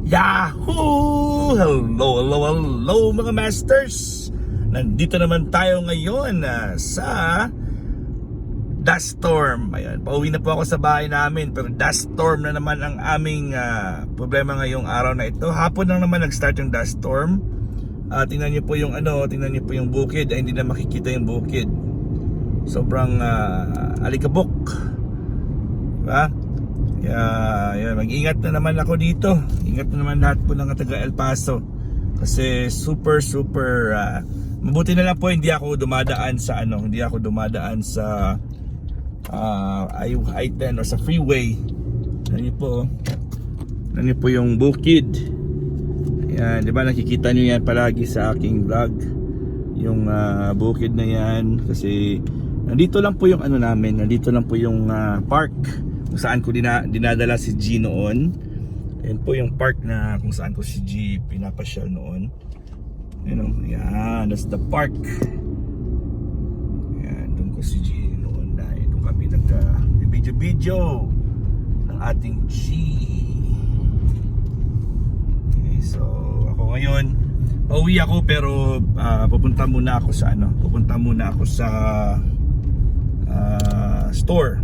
Yahoo! Hello mga masters! Nandito naman tayo ngayon sa dust storm. Ayan, pauwi na po ako sa bahay namin, pero dust storm na naman ang aming problema ngayong araw na ito. Hapon lang naman nag-start yung dust storm. Tingnan niyo po yung tingnan niyo po yung bukid. Hindi na makikita yung bukid. Sobrang alikabok. Diba? Kaya mag-ingat na naman ako dito. Ingat na naman lahat po ng taga El Paso. Kasi super mabuti na lang po hindi ako dumadaan sa I-10 or sa freeway. Yan po yung bukid. Yan, 'di ba nakikita niyo yan palagi sa aking vlog. Yung bukid na yan kasi nandito lang po yung nandito lang po yung park kung saan ko dinadala si G noon. Ayan po yung park na kung saan ko si G pinapasyal noon. Yan, that's the park. Yan, doon ko si G noon dahil doon kami nag-video ng ating G. Okay, so ako ngayon pauwi ako pero pupunta muna ako sa store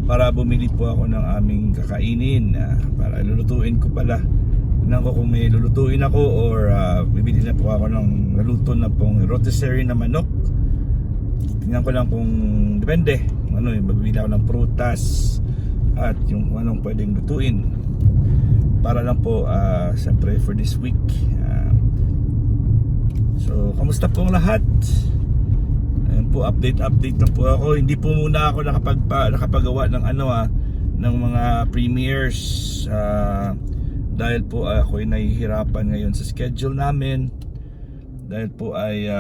para bumili po ako ng aming kakainin, para lulutuin ko pala. Tingnan ko kung may lulutuin ako or bibili na po ako ng naluto na pong rotisserie na manok. Tingnan ko lang kung depende magbibili ako ng prutas at yung anong pwedeng lutuin para lang po siyempre for this week. So kamusta po ang lahat? Ayan po, update na po ako. Hindi po muna ako nakapagawa ng ng mga premieres dahil po ako ay nahihirapan ngayon sa schedule namin. Dahil po ay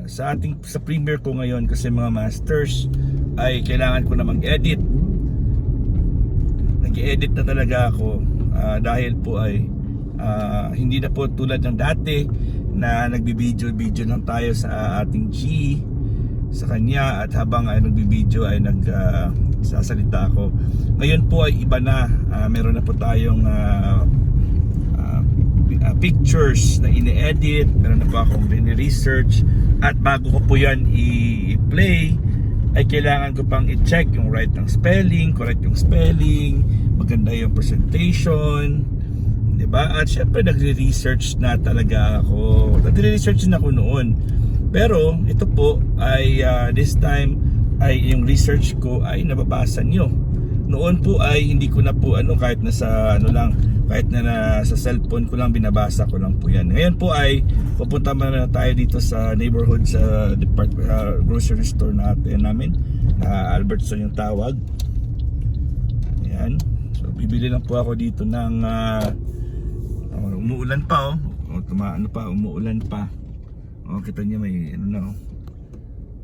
sa premiere ko ngayon kasi mga masters ay kailangan ko na mag-edit. Nag-edit na talaga ako dahil po ay hindi na po tulad ng dati na nagbibideo lang tayo sa ating G sa kanya at habang nagbibideo ay nagsasalita ako. Ngayon po ay iba na, meron na po tayong pictures na ini-edit, meron na po akong ini-research at bago ko po yan i-play ay kailangan ko pang i-check yung correct yung spelling, maganda yung presentation, diba? At syempre nagre-research na talaga ako. Nagre-research na ako noon. Pero ito po ay this time ay yung research ko ay nababasa nyo. Noon po ay hindi ko na po kahit na sa kahit na sa cellphone ko lang binabasa ko lang po yan. Ngayon po ay pupunta na tayo dito sa neighborhood sa grocery store namin. Albertson yung tawag. Ayan. So bibili lang po ako dito ng umuulan pa umuulan pa. Kita niyo may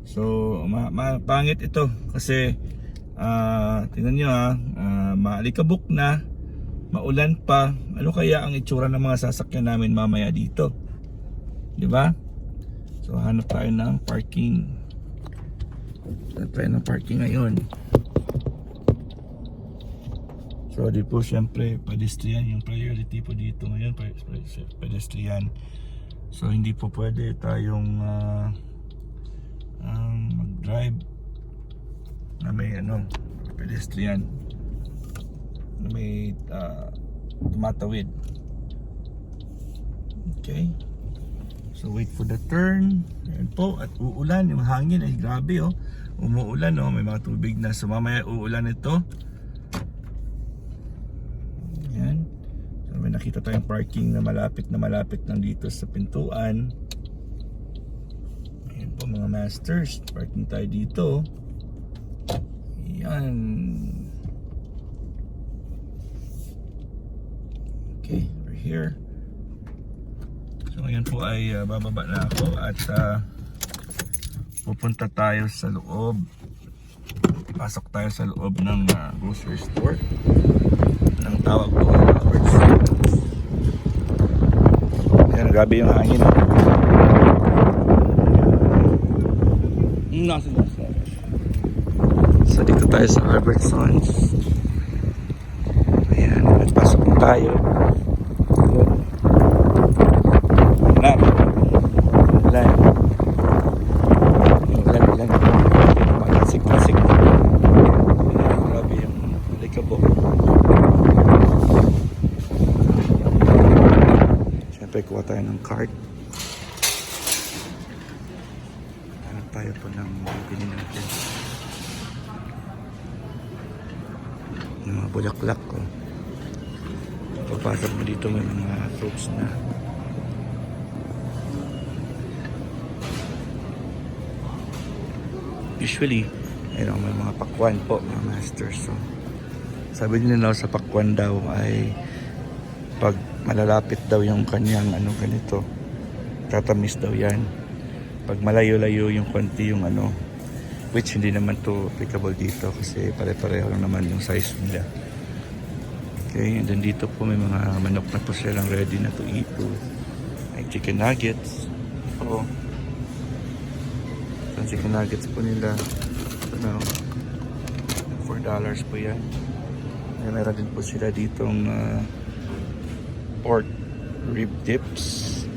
So pangit ito kasi tingnan niyo maalikabok na, maulan pa. Ano kaya ang itsura ng mga sasakyan namin mamaya dito? 'Di ba? So hanap tayo ng parking. Ngayon. So di po syempre pedestrian yung priority po dito ngayon, pedestrian. So hindi po pwede tayong mag-drive na may pedestrian na may tumatawid. Okay. So wait for the turn. Ayan po, at uulan, yung hangin ay grabe umuulan may mga tubig na, so mamaya uulan ito. Ayan. So may nakita tayong parking na malapit lang dito sa pintuan. Ayan po mga masters, parking tayo dito. Ayan. Okay, we're here. So ngayon po ay bababa na ako at pupunta tayo sa loob. Pasok tayo sa loob ng grocery store. Ang tawag ko Albertson. Ayan, grabe yung hangin. So dito tayo sa Albertsons. Ayan, pasok na tayo. Yun. Ulan. Ulan. Ulan. Malasik-lasik. Grabe yung likabo. Siyempre, kuha tayo ng card. Hanap tayo po ng bibili natin. Yung mga bulaklak ko. Papasok mo dito, may mga fruits na. Usually, ayun, may mga pakwan po, mga masters. So, sabi nila sa pakwan daw ay pag malalapit daw yung kanyang ganito, tatamis daw yan. Pag malayo-layo yung konti yung which hindi naman to applicable dito kasi pare-pareho lang naman yung size nila. Okay, and then dito po may mga manok na po silang ready na to eat po. May chicken nuggets. Oo. Yung chicken nuggets po nila, $4 po yan. And meron din po sila ditong pork rib dips,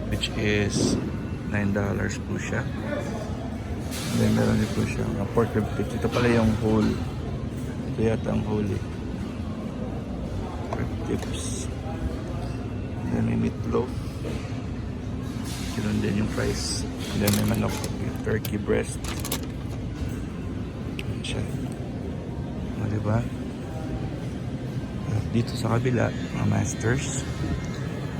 which is $9 po siya. And then meron din po siya pork rib dips. Ito pala yung whole. Ito yata ang whole rib dips. And then may meatloaf. Yun din yung price. And then may manok, turkey breast. Yun siya. Diba? At dito sa kabila, mga masters.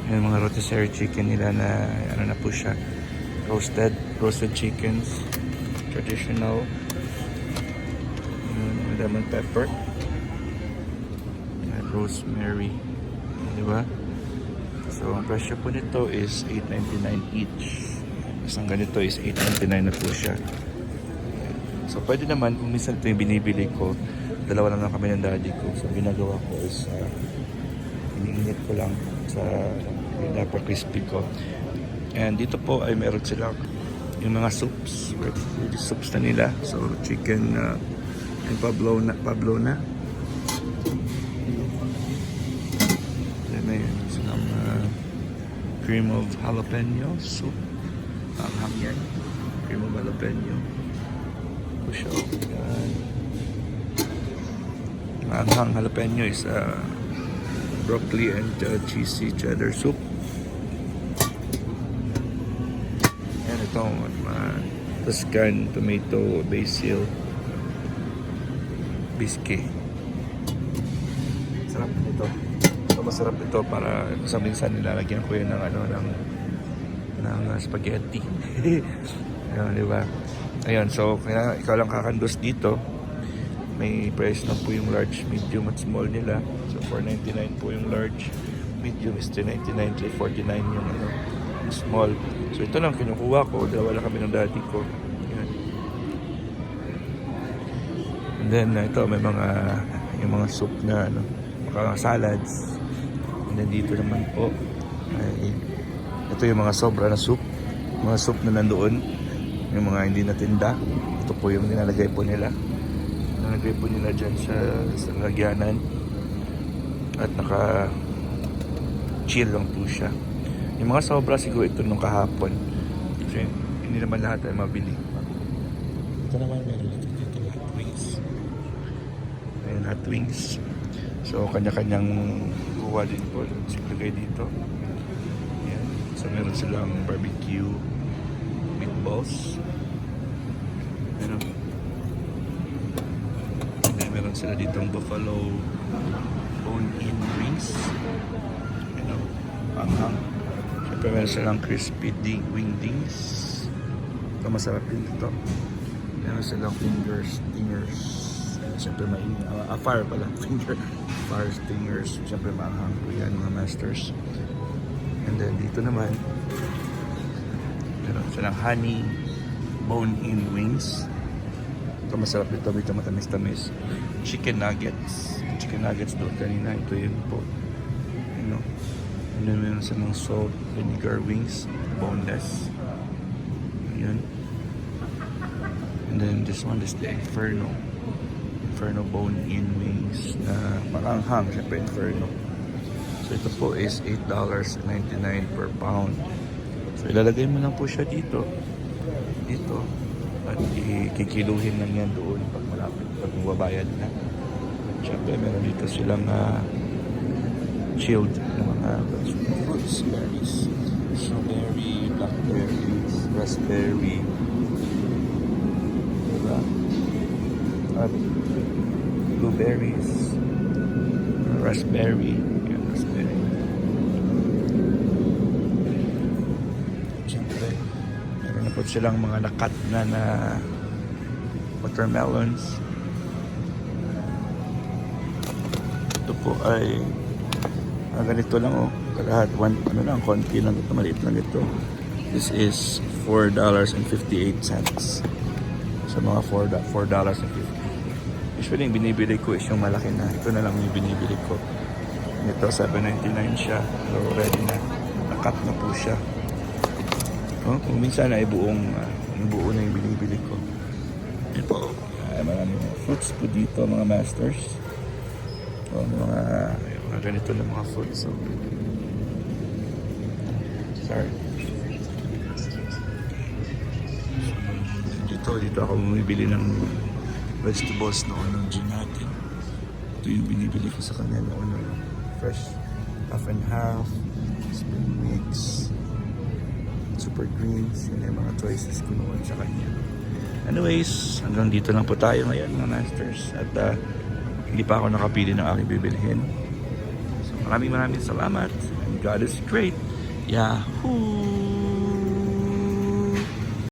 Yung mga rotisserie chicken nila na na po siya. Roasted chickens. Traditional. Lemon pepper. And rosemary. Diba? So, ang presyo po nito is $8.99 each. Isang ganito is $8.99 na po siya. So, pwede naman, kung minsan ito yung binibili ko, dalawa lang kami ng daddy ko. So, ginagawa ko is iniinit ko lang sa pinapa-crispy ko. And dito po ay meron sila yung mga soups. Ready soups na nila. So, chicken and pablona. May silang cream of jalapeno soup. Ang yan. Cream of jalapeno. Push out. Ang jalapeno is broccoli and cheesy cheddar soup. And itong Tuscan tomato basil biscuit. Sarap nito. Masarap ito para sa minsan nilalagyan ko yun ng spaghetti. Ayun, di ba? Ayun, so kaya ikaw lang kakandos dito. May price na po yung large, medium at small nila. So $4.99 po yung large. Medium is $3.99, $3.49 yung yung small. So ito lang kinukuha ko. Dalawa lang kami ng daddy ko. Ayun. And then ito may yung mga soup na mga salads. And then dito naman po ay ito yung mga sobra na soup, mga soup na nandoon, yung mga hindi natinda. Ito po yung nilalagay po nila dyan sa lagyanan at naka chill lang po siya. Yung mga sobra siguro ito nung kahapon kasi hindi naman lahat ay mabili. Ito naman meron dito hot wings. Ayun, hot wings. So, kanya-kanyang kuha din po. Siglagay dito. Ayan. So, meron silang barbecue meatballs. Meron. And then, meron sila ditong buffalo bone-in wings. Panghang. Siyempre, meron silang crispy wing dings. Ito, masarap din ito. Meron silang stingers. Siyempre, fire pala. Fire stingers. Siyempre, maanghang po yan, mga masters. And then, dito naman, meron silang honey bone-in wings. Ito, masarap ito. Ito, matamis-tamis. Chicken nuggets. Chicken nuggets doon kanina. Ito yun po. And then, meron silang salt vinegar wings. Boneless. Ayan. And then, this one is the Inferno bone-in wings na maranghang, syempre Inferno. So ito po is $8.99 per pound. So ilalagay mo lang po siya dito. Dito. At ikikiluhin lang yan doon pag malapit, pag mababayad na. At syempre meron dito silang chilled na mga fruits, berries. Strawberry, blackberries, raspberry. Diba? At blueberries, raspberry. Yan, raspberry. Siyempre, meron na po silang mga nakat na watermelons. Ito po ay ganito lang oh. Lahat, ano lang, konti lang ito, maliit lang ito. This is $4.58. Sa mga $4.50. Usually, yung binibili ko is yung malaki na. Ito na lang yung binibili ko. Ito, $7.99 siya. So, ready na. Nakat na po siya. Oh, kung minsan ay buo na yung binibili ko. Ito po. Maraming fruits po dito, mga masters. Oh, mga ganito na mga fruits. So, sorry. Dito ako bumibili ng vegetables noon ng gym natin. Ito yung binibili ko sa kanya noon. Fresh half and half, spring mix, super greens. Yun yung mga choices ko noon sa kanya. Anyways, hanggang dito lang po tayo ngayon mga masters. At hindi pa ako nakapili ng aking bibilhin. So maraming salamat. And God is great. Yahoo!